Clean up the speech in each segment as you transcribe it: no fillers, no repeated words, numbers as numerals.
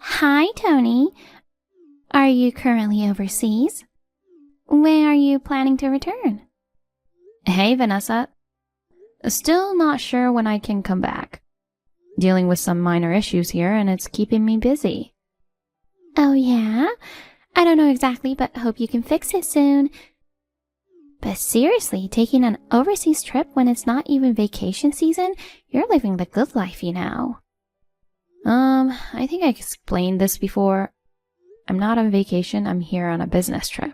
Hi, Tony. Are you currently overseas? When are you planning to return? Hey, Vanessa. Still not sure when I can come back. Dealing with some minor issues here, and it's keeping me busy. Oh, yeah? I don't know exactly, but hope you can fix it soon. But seriously, taking an overseas trip when it's not even vacation season, you're living the good life, you know. I think I explained this before. I'm not on vacation, I'm here on a business trip.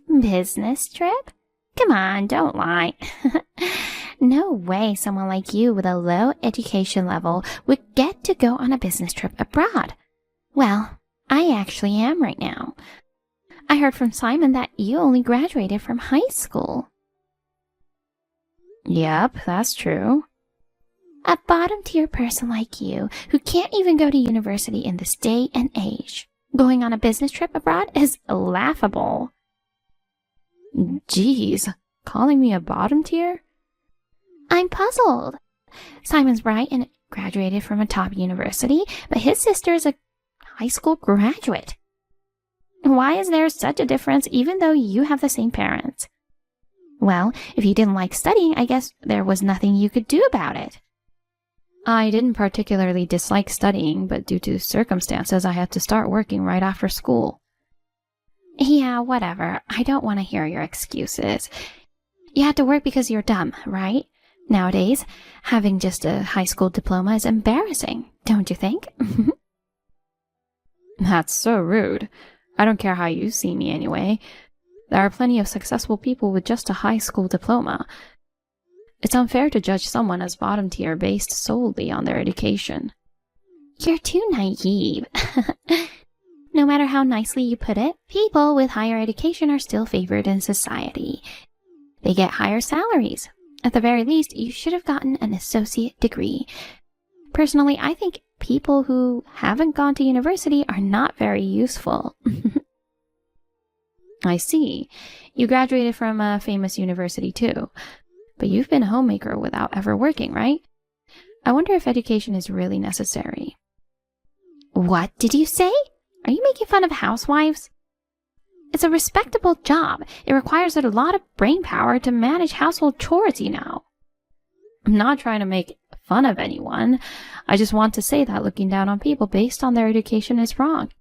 Business trip? Come on, don't lie. No way someone like you with a low education level would get to go on a business trip abroad. Well, I actually am right now. I heard from Simon that you only graduated from high school. Yep, that's true. A bottom-tier person like you, who can't even go to university in this day and age, going on a business trip abroad is laughable. Geez, calling me a bottom tier? I'm puzzled. Simon's bright and graduated from a top university, but his sister is a high school graduate. Why is there such a difference even though you have the same parents? Well, if you didn't like studying, I guess there was nothing you could do about it. I didn't particularly dislike studying, but due to circumstances, I had to start working right after school. Yeah, whatever. I don't want to hear your excuses. You had to work because you're dumb, right? Nowadays, having just a high school diploma is embarrassing, don't you think? That's so rude. I don't care how you see me anyway. There are plenty of successful people with just a high school diploma. It's unfair to judge someone as bottom tier based solely on their education. You're too naive. No matter how nicely you put it, people with higher education are still favored in society. They get higher salaries. At the very least, you should have gotten an associate degree. Personally, I think people who haven't gone to university are not very useful. I see. You graduated from a famous university too. But you've been a homemaker without ever working, right? I wonder if education is really necessary. What did you say? Are you making fun of housewives? It's a respectable job. It requires a lot of brain power to manage household chores, you know. I'm not trying to make fun of anyone. I just want to say that looking down on people based on their education is wrong.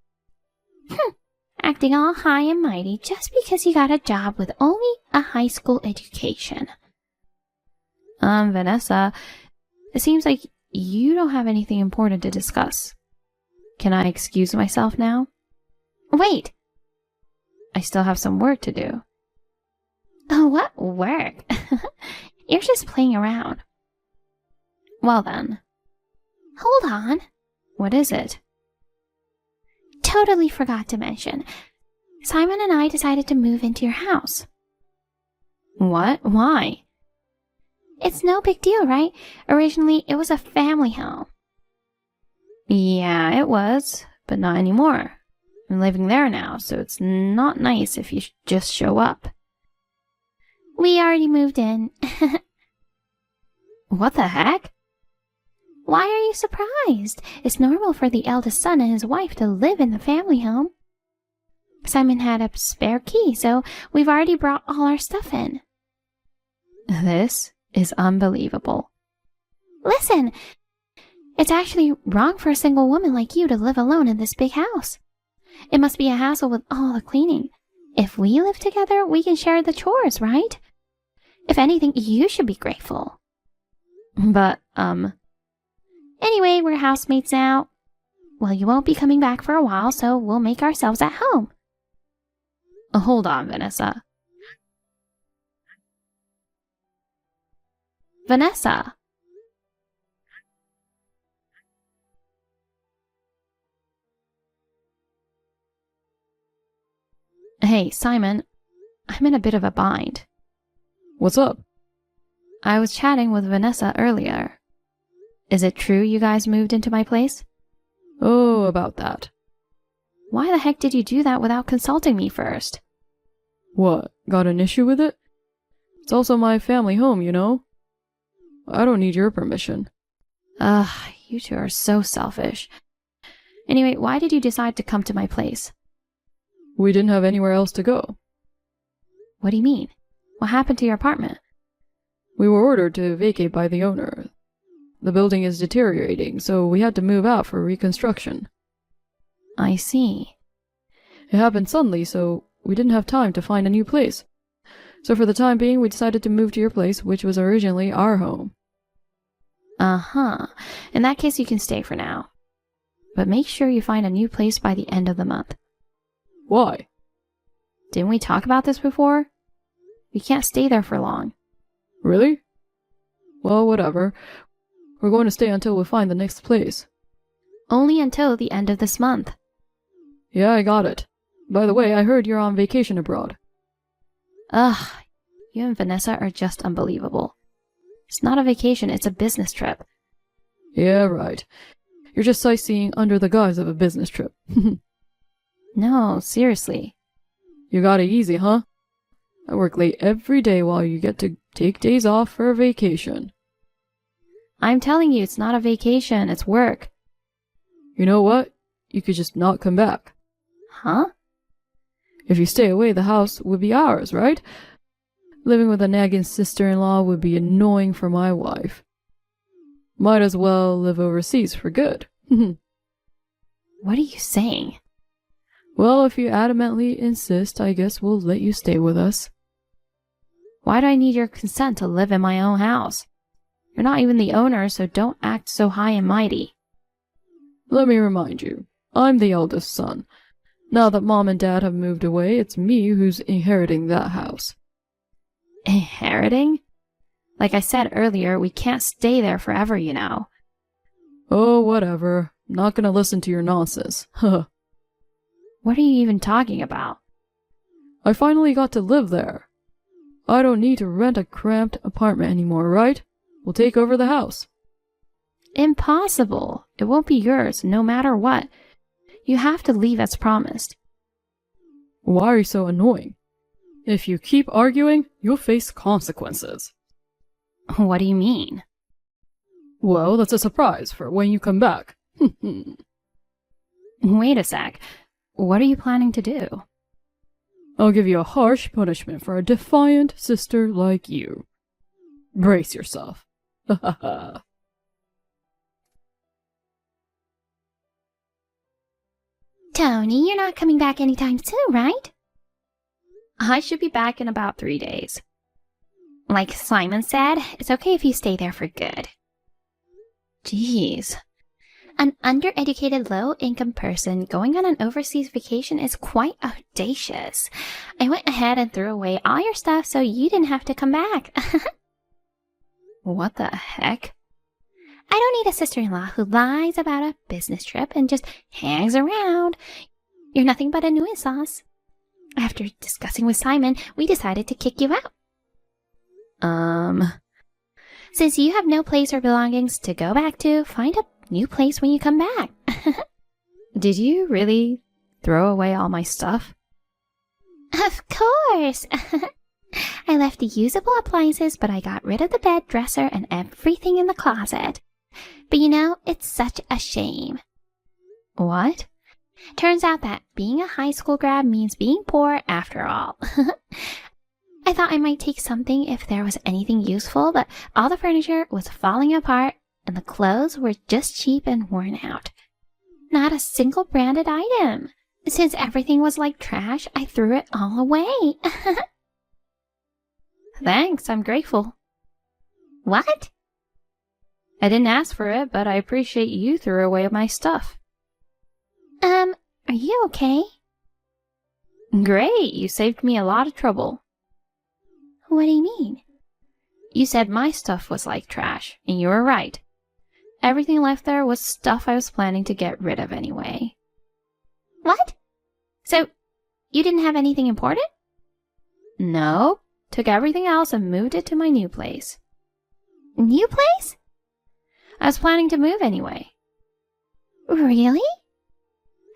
Acting all high and mighty just because you got a job with only a high school education. Vanessa, it seems like you don't have anything important to discuss. Can I excuse myself now? Wait. I still have some work to do. Oh, what work? You're just playing around. Well then. Hold on. What is it? Totally forgot to mention. Simon and I decided to move into your house. What? Why? It's no big deal, right? Originally, it was a family home. Yeah, it was, but not anymore. I'm living there now, so it's not nice if you just show up. We already moved in. What the heck? Why are you surprised? It's normal for the eldest son and his wife to live in the family home. Simon had a spare key, so we've already brought all our stuff in. This is unbelievable. Listen, it's actually wrong for a single woman like you to live alone in this big house. It must be a hassle with all the cleaning. If we live together, we can share the chores, right? If anything, you should be grateful. But, Anyway, we're housemates now. Well, you won't be coming back for a while, so we'll make ourselves at home. Hold on, Vanessa. Vanessa! Hey, Simon. I'm in a bit of a bind. What's up? I was chatting with Vanessa earlier. Is it true you guys moved into my place? Oh, about that. Why the heck did you do that without consulting me first? What, got an issue with it? It's also my family home, you know? I don't need your permission. Ugh, you two are so selfish. Anyway, why did you decide to come to my place? We didn't have anywhere else to go. What do you mean? What happened to your apartment? We were ordered to vacate by the owner. The building is deteriorating, so we had to move out for reconstruction. I see. It happened suddenly, so we didn't have time to find a new place. So for the time being, we decided to move to your place, which was originally our home. Uh-huh. In that case, you can stay for now. But make sure you find a new place by the end of the month. Why? Didn't we talk about this before? We can't stay there for long. Really? Well, whatever. We're going to stay until we find the next place. Only until the end of this month. Yeah, I got it. By the way, I heard you're on vacation abroad. Ugh, you and Vanessa are just unbelievable. It's not a vacation, it's a business trip. Yeah, right. You're just sightseeing under the guise of a business trip. No, seriously. You got it easy, huh? I work late every day while you get to take days off for a vacation. I'm telling you, it's not a vacation, it's work. You know what? You could just not come back. Huh? If you stay away, the house would be ours, right? Living with a nagging sister-in-law would be annoying for my wife. Might as well live overseas for good. What are you saying? Well, if you adamantly insist, I guess we'll let you stay with us. Why do I need your consent to live in my own house? You're not even the owner, so don't act so high and mighty. Let me remind you, I'm the eldest son. Now that Mom and Dad have moved away, it's me who's inheriting that house. Inheriting? Like I said earlier, we can't stay there forever, you know. Oh, whatever. Not gonna listen to your nonsense. Huh. What are you even talking about? I finally got to live there. I don't need to rent a cramped apartment anymore, right? We'll take over the house. Impossible. It won't be yours, no matter what. You have to leave as promised. Why are you so annoying? If you keep arguing, you'll face consequences. What do you mean? Well, that's a surprise for when you come back. Wait a sec. What are you planning to do? I'll give you a harsh punishment for a defiant sister like you. Brace yourself. Ha ha ha. Tony, you're not coming back anytime soon, right? I should be back in about 3 days. Like Simon said, it's okay if you stay there for good. Jeez. An undereducated, low-income person going on an overseas vacation is quite audacious. I went ahead and threw away all your stuff so you didn't have to come back. What the heck? I don't need a sister-in-law who lies about a business trip and just hangs around. You're nothing but a nuisance. After discussing with Simon, we decided to kick you out. Since you have no place or belongings to go back to, find a new place when you come back. Did you really throw away all my stuff? Of course. I left the usable appliances, but I got rid of the bed, dresser, and everything in the closet. But you know, it's such a shame. What? Turns out that being a high school grad means being poor after all. I thought I might take something if there was anything useful, but all the furniture was falling apart and the clothes were just cheap and worn out. Not a single branded item. Since everything was like trash, I threw it all away. Thanks, I'm grateful. What? I didn't ask for it, but I appreciate you threw away my stuff. Are you okay? Great, you saved me a lot of trouble. What do you mean? You said my stuff was like trash, and you were right. Everything left there was stuff I was planning to get rid of anyway. What? So, you didn't have anything important? No, took everything else and moved it to my new place. New place? I was planning to move anyway. Really?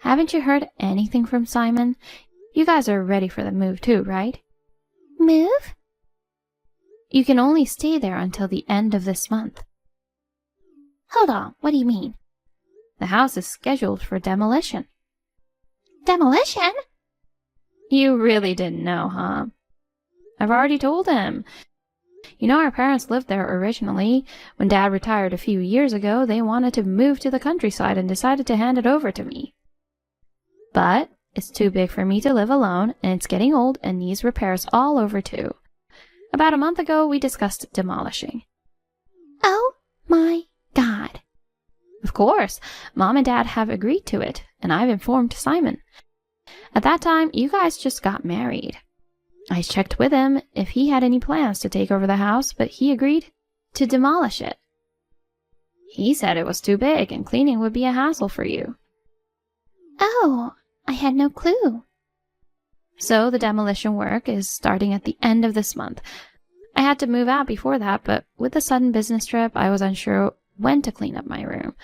Haven't you heard anything from Simon? You guys are ready for the move too, right? Move? You can only stay there until the end of this month. Hold on, what do you mean? The house is scheduled for demolition. Demolition? You really didn't know, huh? I've already told him. You know, our parents lived there originally. When Dad retired a few years ago, they wanted to move to the countryside and decided to hand it over to me. But it's too big for me to live alone, and it's getting old and needs repairs all over too. About a month ago, we discussed demolishing. Oh my God. Of course, Mom and Dad have agreed to it, and I've informed Simon. At that time, you guys just got married. I checked with him if he had any plans to take over the house, but he agreed to demolish it. He said it was too big and cleaning would be a hassle for you. Oh, I had no clue. So the demolition work is starting at the end of this month. I had to move out before that, but with the sudden business trip, I was unsure when to clean up my room.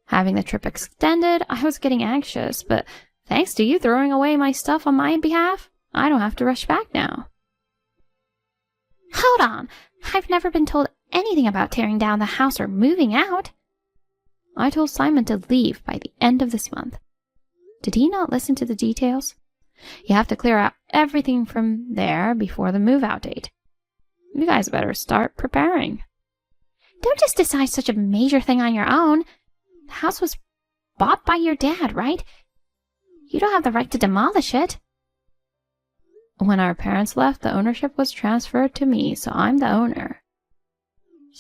Having the trip extended, I was getting anxious, but thanks to you throwing away my stuff on my behalf, I don't have to rush back now. Hold on. I've never been told anything about tearing down the house or moving out. I told Simon to leave by the end of this month. Did he not listen to the details? You have to clear out everything from there before the move-out date. You guys better start preparing. Don't just decide such a major thing on your own. The house was bought by your dad, right? You don't have the right to demolish it. When our parents left, the ownership was transferred to me, so I'm the owner.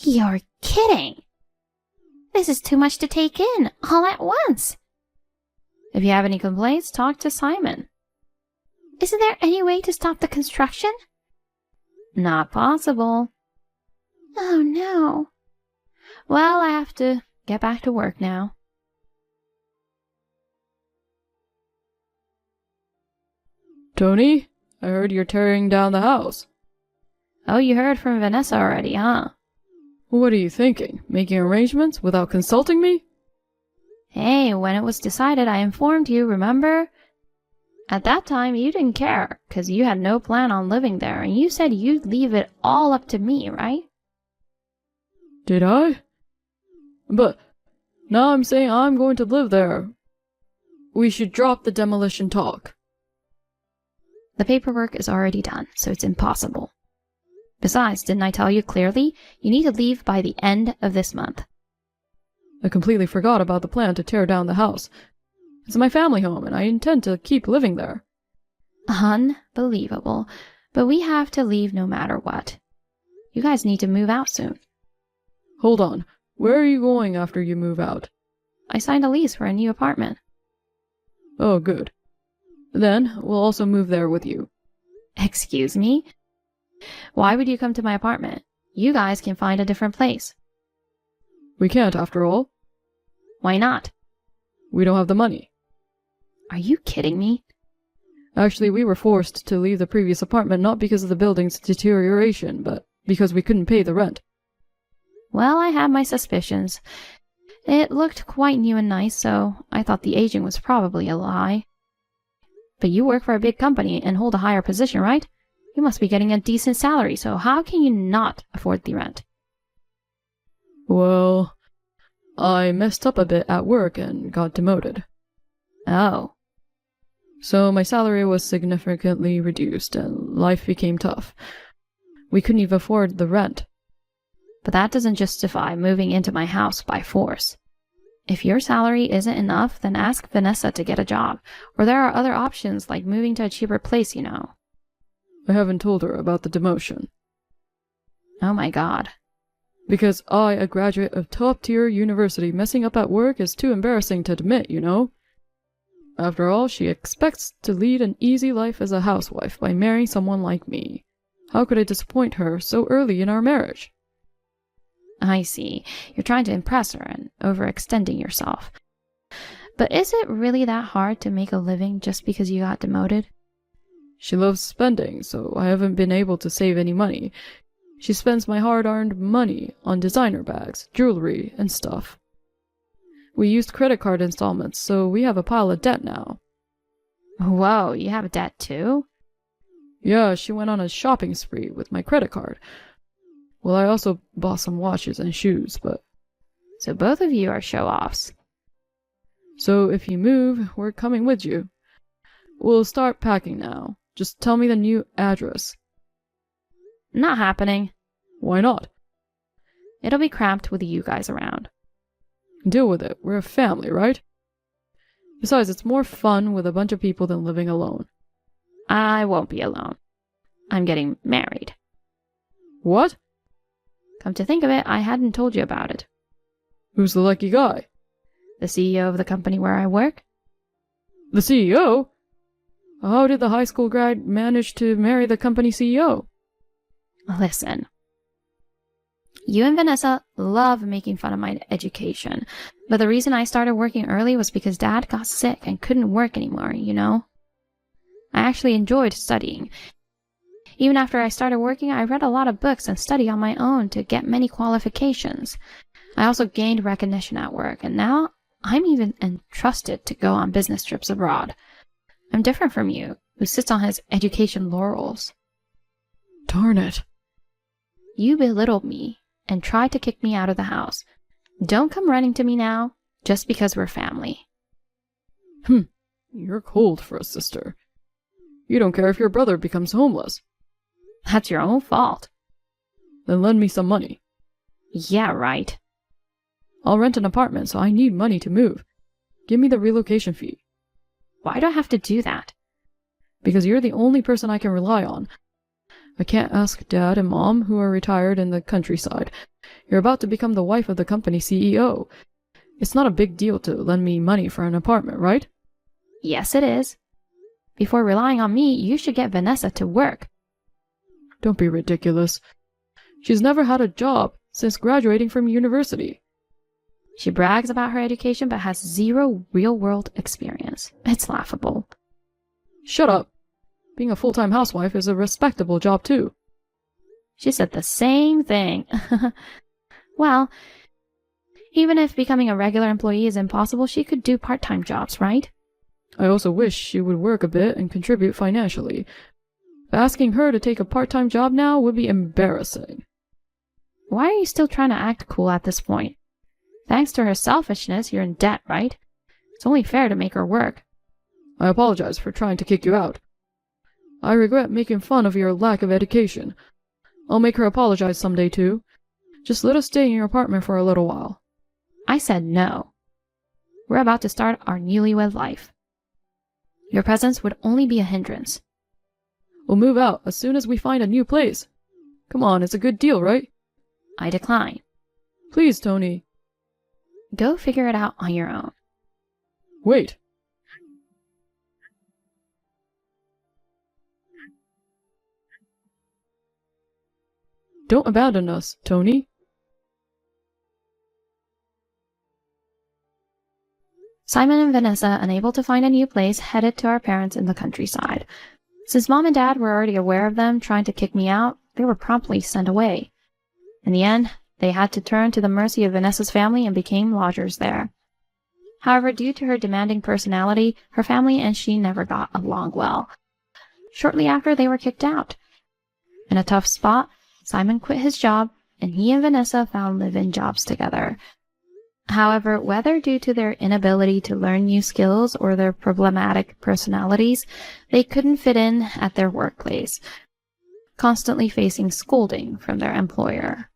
You're kidding. This is too much to take in, all at once. If you have any complaints, talk to Simon. Isn't there any way to stop the construction? Not possible. Oh, no. Well, I have to get back to work now. Tony, I heard you're tearing down the house. Oh, you heard from Vanessa already, huh? What are you thinking? Making arrangements without consulting me? Hey, when it was decided, I informed you, remember? At that time, you didn't care, 'cause you had no plan on living there, and you said you'd leave it all up to me, right? Did I? But now I'm saying I'm going to live there. We should drop the demolition talk. The paperwork is already done, so it's impossible. Besides, didn't I tell you clearly? You need to leave by the end of this month. I completely forgot about the plan to tear down the house. It's my family home, and I intend to keep living there. Unbelievable. But we have to leave no matter what. You guys need to move out soon. Hold on. Where are you going after you move out? I signed a lease for a new apartment. Oh, good. Then we'll also move there with you. Excuse me? Why would you come to my apartment? You guys can find a different place. We can't, after all. Why not? We don't have the money. Are you kidding me? Actually, we were forced to leave the previous apartment not because of the building's deterioration, but because we couldn't pay the rent. Well, I had my suspicions. It looked quite new and nice, so I thought the aging was probably a lie. But you work for a big company and hold a higher position, right? You must be getting a decent salary, so how can you not afford the rent? Well, I messed up a bit at work and got demoted. Oh. So my salary was significantly reduced and life became tough. We couldn't even afford the rent. But that doesn't justify moving into my house by force. If your salary isn't enough, then ask Vanessa to get a job, or there are other options like moving to a cheaper place, you know. I haven't told her about the demotion. Oh my god. Because I, a graduate of top-tier university, messing up at work is too embarrassing to admit, you know? After all, she expects to lead an easy life as a housewife by marrying someone like me. How could I disappoint her so early in our marriage? I see. You're trying to impress her and overextending yourself. But is it really that hard to make a living just because you got demoted? She loves spending, so I haven't been able to save any money. She spends my hard-earned money on designer bags, jewelry, and stuff. We used credit card installments, so we have a pile of debt now. Whoa, you have debt too? Yeah, she went on a shopping spree with my credit card. Well, I also bought some watches and shoes, but... So both of you are show-offs. So if you move, we're coming with you. We'll start packing now. Just tell me the new address. Not happening. Why not? It'll be cramped with you guys around. Deal with it. We're a family, right? Besides, it's more fun with a bunch of people than living alone. I won't be alone. I'm getting married. What? Come to think of it, I hadn't told you about it. Who's the lucky guy? The CEO of the company where I work? The CEO? How did the high school grad manage to marry the company CEO? Listen. You and Vanessa love making fun of my education, but the reason I started working early was because Dad got sick and couldn't work anymore, you know? I actually enjoyed studying. Even after I started working, I read a lot of books and studied on my own to get many qualifications. I also gained recognition at work, and now I'm even entrusted to go on business trips abroad. I'm different from you, who sits on his education laurels. Darn it. You belittled me and tried to kick me out of the house. Don't come running to me now, just because we're family. You're cold for a sister. You don't care if your brother becomes homeless. That's your own fault. Then lend me some money. Yeah, right. I'll rent an apartment, so I need money to move. Give me the relocation fee. Why do I have to do that? Because you're the only person I can rely on. I can't ask Dad and Mom, who are retired in the countryside. You're about to become the wife of the company CEO. It's not a big deal to lend me money for an apartment, right? Yes, it is. Before relying on me, you should get Vanessa to work. Don't be ridiculous. She's never had a job since graduating from university. She brags about her education but has zero real-world experience. It's laughable. Shut up. Being a full-time housewife is a respectable job too. She said the same thing. Well, even if becoming a regular employee is impossible, she could do part-time jobs, right? I also wish she would work a bit and contribute financially. But asking her to take a part-time job now would be embarrassing. Why are you still trying to act cool at this point? Thanks to her selfishness, you're in debt, right? It's only fair to make her work. I apologize for trying to kick you out. I regret making fun of your lack of education. I'll make her apologize someday too. Just let us stay in your apartment for a little while. I said no. We're about to start our newlywed life. Your presence would only be a hindrance. We'll move out as soon as we find a new place. Come on, it's a good deal, right? I decline. Please, Tony. Go figure it out on your own. Wait. Don't abandon us, Tony. Simon and Vanessa, unable to find a new place, headed to our parents in the countryside. Since Mom and Dad were already aware of them trying to kick me out, they were promptly sent away. In the end, they had to turn to the mercy of Vanessa's family and became lodgers there. However, due to her demanding personality, her family and she never got along well. Shortly after, they were kicked out. In a tough spot, Simon quit his job, and he and Vanessa found live-in jobs together. However, whether due to their inability to learn new skills or their problematic personalities, they couldn't fit in at their workplace, constantly facing scolding from their employer.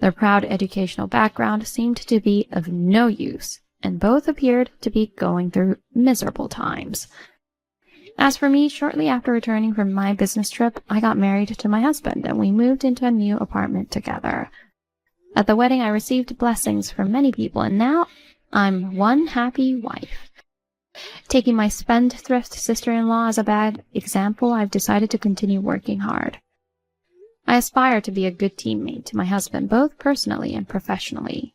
Their proud educational background seemed to be of no use, and both appeared to be going through miserable times. As for me, shortly after returning from my business trip, I got married to my husband, and we moved into a new apartment together. At the wedding, I received blessings from many people, and now I'm one happy wife. Taking my spendthrift sister-in-law as a bad example, I've decided to continue working hard. I aspire to be a good teammate to my husband, both personally and professionally.